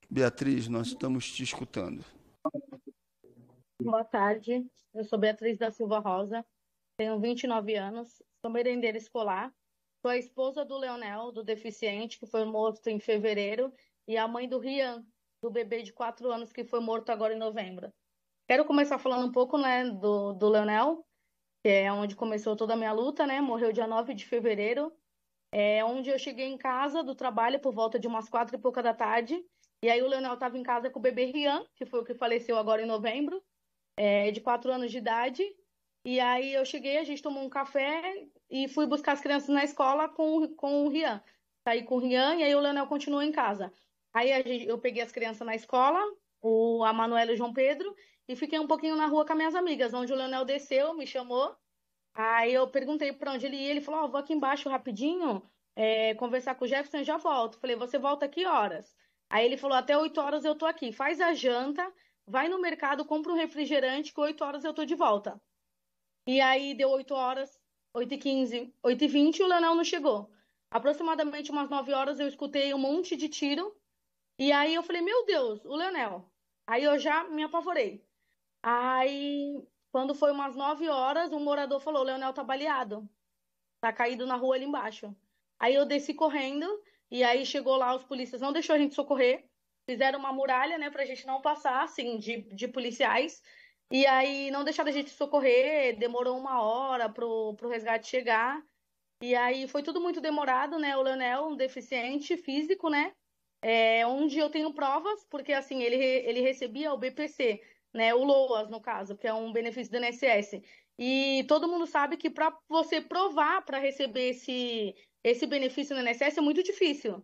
Beatriz, nós estamos te escutando. Boa tarde, eu sou Beatriz da Silva Rosa, tenho 29 anos, sou merendeira escolar, sou a esposa do Leonel, do deficiente, que foi morto em fevereiro, e a mãe do Rian, do bebê de 4 anos, que foi morto agora em novembro. Quero começar falando um pouco, né, do Leonel, que é onde começou toda a minha luta, né, morreu dia 9 de fevereiro, é onde eu cheguei em casa do trabalho por volta de umas 4 e pouca da tarde, e aí o Leonel estava em casa com o bebê Rian, que foi o que faleceu agora em novembro, de 4 anos de idade. E aí eu cheguei, a gente tomou um café e fui buscar as crianças na escola com o Rian. Saí com o Rian e aí o Leonel continuou em casa. Aí eu peguei as crianças na escola, a Manuela e o João Pedro, e fiquei um pouquinho na rua com as minhas amigas, onde o Leonel desceu, me chamou. Aí eu perguntei para onde ele ia, ele falou: vou aqui embaixo rapidinho, conversar com o Jefferson e já volto. Falei: você volta que horas? Aí ele falou: até 8 horas eu tô aqui. Faz a janta, vai no mercado, compra um refrigerante, que 8 horas eu tô de volta. E aí deu 8 horas, 8h15, 8h20 e o Leonel não chegou. Aproximadamente umas 9 horas eu escutei um monte de tiro. E aí eu falei: meu Deus, o Leonel. Aí eu já me apavorei. Aí, quando foi umas 9 horas, um morador falou: o Leonel tá baleado, tá caído na rua ali embaixo. Aí eu desci correndo, e aí chegou lá, os polícias não deixou a gente socorrer, fizeram uma muralha, né, pra gente não passar, assim, de policiais, e aí não deixaram a gente socorrer, demorou 1 hora pro resgate chegar, e aí foi tudo muito demorado, né, o Leonel, um deficiente físico, né, onde eu tenho provas, porque assim, ele recebia o BPC, né, o LOAS, no caso, que é um benefício do INSS. E todo mundo sabe que para você provar para receber esse benefício no INSS é muito difícil.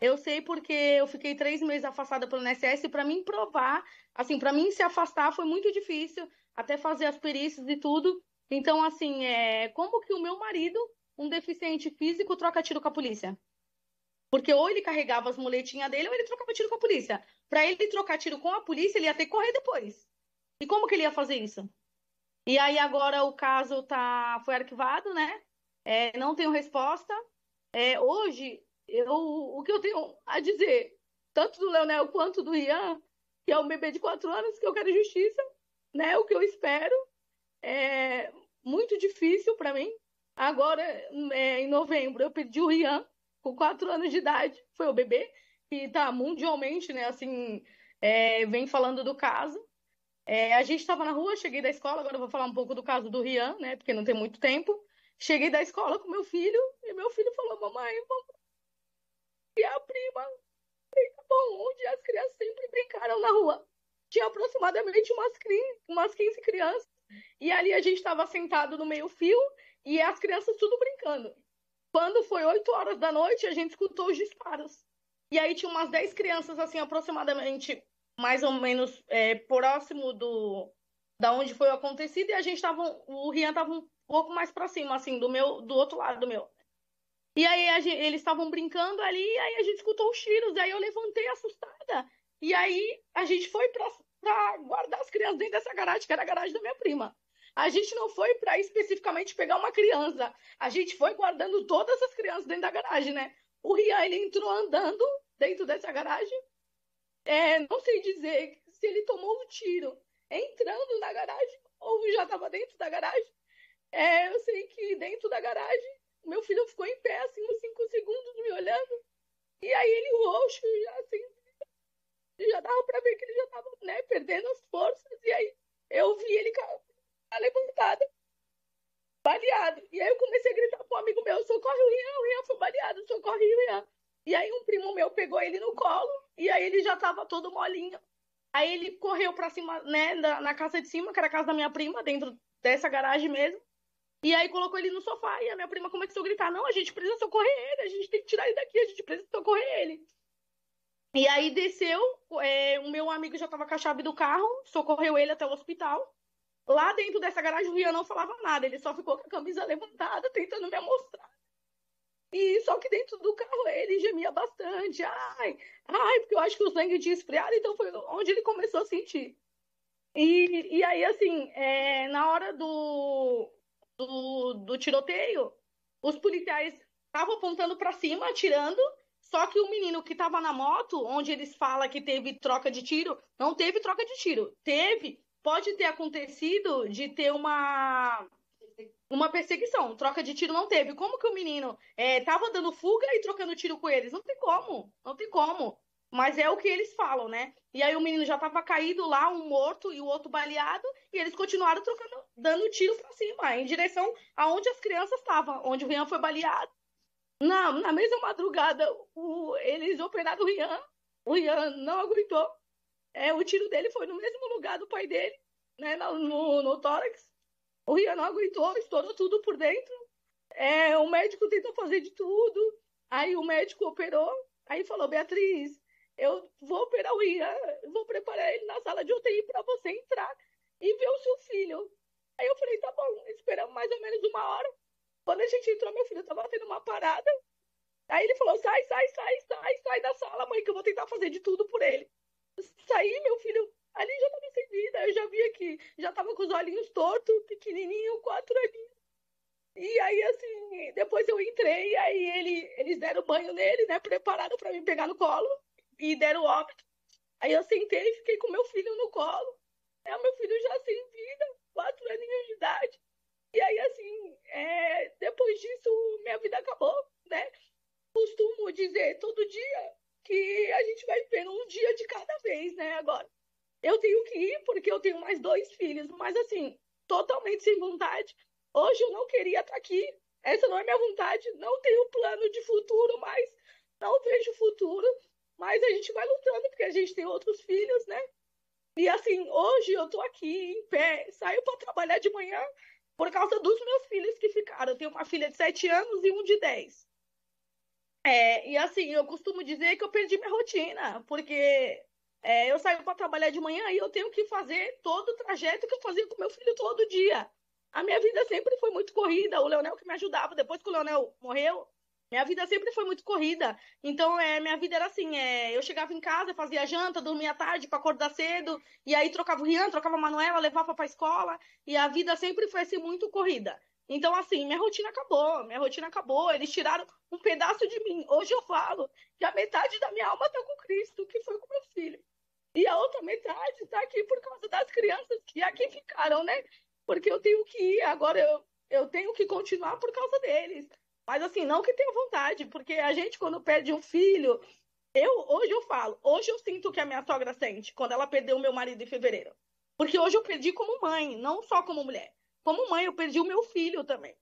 Eu sei porque eu fiquei 3 meses afastada pelo INSS e para mim provar, assim, para mim se afastar foi muito difícil, até fazer as perícias e tudo. Então, assim, como que o meu marido, um deficiente físico, troca tiro com a polícia? Porque ou ele carregava as muletinhas dele ou ele trocava tiro com a polícia. Para ele trocar tiro com a polícia, ele ia ter que correr depois. E como que ele ia fazer isso? E aí agora o caso foi arquivado, né? Não tenho resposta. Hoje, o que eu tenho a dizer, tanto do Leonel quanto do Ian, que é um bebê de 4 anos, que eu quero justiça, né? O que eu espero é muito difícil para mim. Agora, em novembro, eu perdi o Ian, com 4 anos de idade, foi o bebê, que tá mundialmente, né, assim, vem falando do caso. A gente estava na rua, cheguei da escola, agora eu vou falar um pouco do caso do Rian, né, porque não tem muito tempo. Cheguei da escola com meu filho, e meu filho falou: mamãe, vamos ver a prima, bom, onde as crianças sempre brincaram na rua. Tinha aproximadamente umas 15 crianças, e ali a gente estava sentado no meio-fio, e as crianças tudo brincando. Quando foi 8 horas da noite, a gente escutou os disparos. E aí tinha umas 10 crianças, assim, aproximadamente, mais ou menos próximo da onde foi o acontecido, e a gente tava, o Rian tava um pouco mais pra cima, assim, do outro lado do meu. E aí eles estavam brincando ali, e aí a gente escutou os tiros, e aí eu levantei assustada. E aí a gente foi pra guardar as crianças dentro dessa garagem, que era a garagem da minha prima. A gente não foi para especificamente pegar uma criança. A gente foi guardando todas as crianças dentro da garagem, né? O Rian, ele entrou andando dentro dessa garagem. Não sei dizer se ele tomou um tiro entrando na garagem ou já estava dentro da garagem. Eu sei que dentro da garagem, o meu filho ficou em pé, assim, uns 5 segundos me olhando. E aí ele roxo, já, assim, já dava para ver que ele já estava, né, perdendo as forças. E aí eu vi ele levantado, baleado. E aí eu comecei a gritar para um amigo meu: socorre o Rian foi baleado, socorre o Rian. E aí um primo meu pegou ele no colo, e aí ele já estava todo molinho. Aí ele correu para cima, né, na casa de cima, que era a casa da minha prima, dentro dessa garagem mesmo. E aí colocou ele no sofá e a minha prima começou a gritar: não, a gente precisa socorrer ele, a gente tem que tirar ele daqui, a gente precisa socorrer ele. E aí desceu, o meu amigo já estava com a chave do carro, socorreu ele até o hospital. Lá dentro dessa garagem o Rian não falava nada, ele só ficou com a camisa levantada, tentando me mostrar. E só que dentro do carro ele gemia bastante. Ai, ai, porque eu acho que o sangue tinha esfriado, então foi onde ele começou a sentir. E aí, assim, na hora do tiroteio, os policiais estavam apontando para cima, atirando, Só que o menino que estava na moto, onde eles falam que teve troca de tiro, não teve troca de tiro. Pode ter acontecido de ter uma perseguição. Troca de tiro não teve. Como que o menino tava dando fuga e trocando tiro com eles? Não tem como, não tem como. Mas é o que eles falam, né? E aí o menino já tava caído lá, um morto e o outro baleado, e eles continuaram trocando, dando tiro pra cima, em direção aonde as crianças estavam, onde o Rian foi baleado. Na mesma madrugada, eles operaram o Rian não aguentou. O tiro dele foi no mesmo lugar do pai dele, né, no tórax. O Rian não aguentou, estourou tudo por dentro. O médico tentou fazer de tudo. Aí o médico operou. Aí falou: Beatriz, eu vou operar o Rian, vou preparar ele na sala de UTI para você entrar e ver o seu filho. Aí eu falei: tá bom, esperamos mais ou menos uma hora. Quando a gente entrou, meu filho estava tendo uma parada. Aí ele falou: sai da sala, mãe, que eu vou tentar fazer de tudo por ele. Saí, meu filho, ali já estava sem vida. Eu já vi aqui, já estava com os olhinhos tortos, pequenininho, 4 aninhos. E aí, assim, depois eu entrei, aí eles deram banho nele, né? Prepararam para me pegar no colo e deram óbito. Aí eu sentei e fiquei com meu filho no colo. Meu filho já sem vida, 4 aninhos de idade. E aí, assim, depois disso, minha vida acabou, né? Costumo dizer todo dia que a gente vai vivendo um dia de cada vez, né? Agora, eu tenho que ir porque eu tenho mais 2 filhos, mas assim, totalmente sem vontade. Hoje eu não queria estar aqui. Essa não é minha vontade. Não tenho plano de futuro, mas não vejo futuro. Mas a gente vai lutando porque a gente tem outros filhos, né? E assim, hoje eu tô aqui em pé, saio para trabalhar de manhã por causa dos meus filhos que ficaram. Eu tenho uma filha de 7 anos e um de 10. E assim, eu costumo dizer que eu perdi minha rotina, porque eu saio para trabalhar de manhã e eu tenho que fazer todo o trajeto que eu fazia com meu filho todo dia. A minha vida sempre foi muito corrida, o Leonel que me ajudava. Depois que o Leonel morreu, minha vida sempre foi muito corrida. Então, minha vida era assim: eu chegava em casa, fazia janta, dormia tarde para acordar cedo, e aí trocava o Rian, trocava a Manuela, levava para a escola, e a vida sempre foi assim muito corrida. Então, assim, minha rotina acabou, eles tiraram um pedaço de mim. Hoje eu falo que a metade da minha alma está com Cristo, que foi com meu filho. E a outra metade está aqui por causa das crianças que aqui ficaram, né? Porque eu tenho que ir, agora eu tenho que continuar por causa deles. Mas assim, não que tenha vontade, porque a gente, quando perde um filho, hoje eu falo, hoje eu sinto o que a minha sogra sente quando ela perdeu o meu marido em fevereiro. Porque hoje eu perdi como mãe, não só como mulher. Como mãe, eu perdi o meu filho também.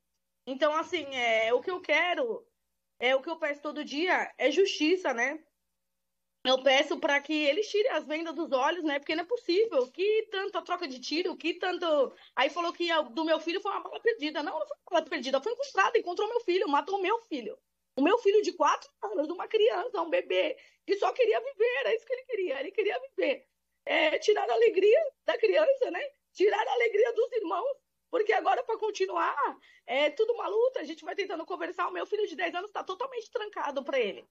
Então, assim, o que eu quero, o que eu peço todo dia é justiça, né? Eu peço para que eles tirem as vendas dos olhos, né? Porque não é possível. Que tanta troca de tiro, que tanto. Aí falou que do meu filho foi uma bala perdida. Não, não foi uma bala perdida, foi encontrada, encontrou meu filho, matou o meu filho. O meu filho de 4 anos, uma criança, um bebê, que só queria viver, era isso que ele queria viver. Tirar a alegria da criança, né? Tirar a alegria dos irmãos, porque agora, para continuar, é tudo uma luta. A gente vai tentando conversar. O meu filho de 10 anos está totalmente trancado para ele.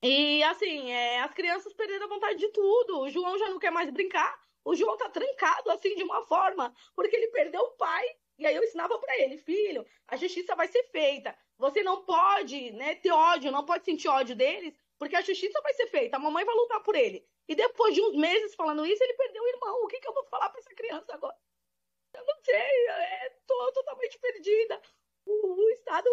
E assim, as crianças perderam a vontade de tudo. O João já não quer mais brincar. O João tá trancado assim de uma forma, porque ele perdeu o pai. E aí eu ensinava para ele: filho, a justiça vai ser feita. Você não pode, né, ter ódio, não pode sentir ódio deles, porque a justiça vai ser feita. A mamãe vai lutar por ele. E depois de uns meses falando isso, ele perdeu o irmão. O que eu vou falar para essa criança agora? Eu não sei, tô totalmente perdida. O Estado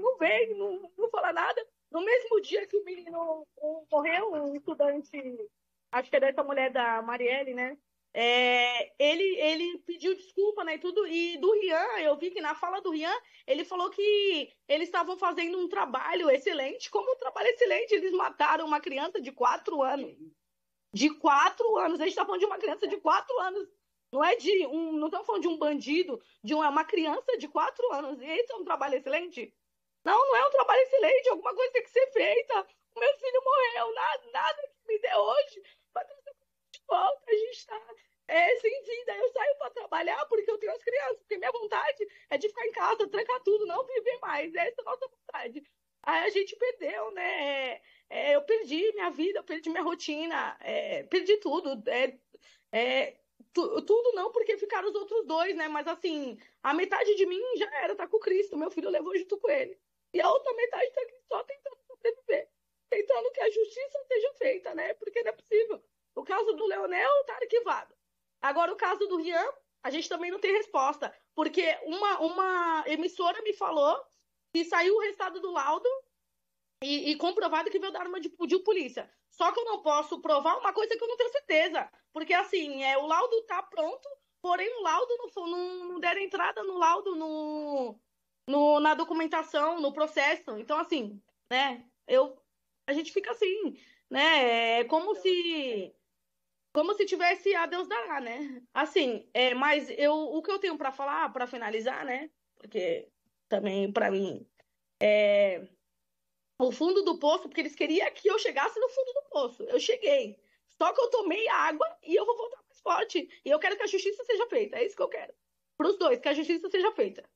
não vem, não fala nada. No mesmo dia que o menino morreu, um estudante, acho que é dessa mulher da Marielle, né? Ele pediu desculpa, né, e tudo. E do Rian, eu vi que na fala do Rian, ele falou que eles estavam fazendo um trabalho excelente. Como um trabalho excelente, eles mataram uma criança de 4 anos. De 4 anos. A gente está falando de uma criança de 4 anos. Não estamos falando de um bandido, de uma criança de 4 anos. E esse é um trabalho excelente? Não é um trabalho excelente. Alguma coisa tem que ser feita. O meu filho morreu. Nada que me dê hoje vai trazer de volta. A gente está sem vida. Eu saio para trabalhar porque eu tenho as crianças. Porque minha vontade é de ficar em casa, trancar tudo, não viver mais. Essa é a nossa vontade. Aí a gente perdeu, né? Eu perdi minha vida, eu perdi minha rotina, perdi tudo. Tudo não, porque ficaram os outros dois, né? Mas assim, a metade de mim já era, tá com Cristo. Meu filho levou junto com ele. E a outra metade tá aqui só tentando sobreviver. Tentando que a justiça seja feita, né? Porque não é possível. O caso do Leonel tá arquivado. Agora, o caso do Rian, a gente também não tem resposta. Porque uma emissora me falou que saiu o resultado do laudo e comprovado que veio da arma de polícia. Só que eu não posso provar uma coisa que eu não tenho certeza. Porque, assim, o laudo tá pronto, porém o laudo não deram entrada no laudo na documentação, no processo. Então, assim, né, a gente fica assim, né, como se tivesse a Deus dará, né? Assim, mas o que eu tenho para falar, para finalizar, né, porque também, para mim, o fundo do poço, porque eles queriam que eu chegasse no fundo do poço. Eu cheguei. Só que eu tomei água e eu vou voltar mais forte. E eu quero que a justiça seja feita. É isso que eu quero. Para os dois, que a justiça seja feita.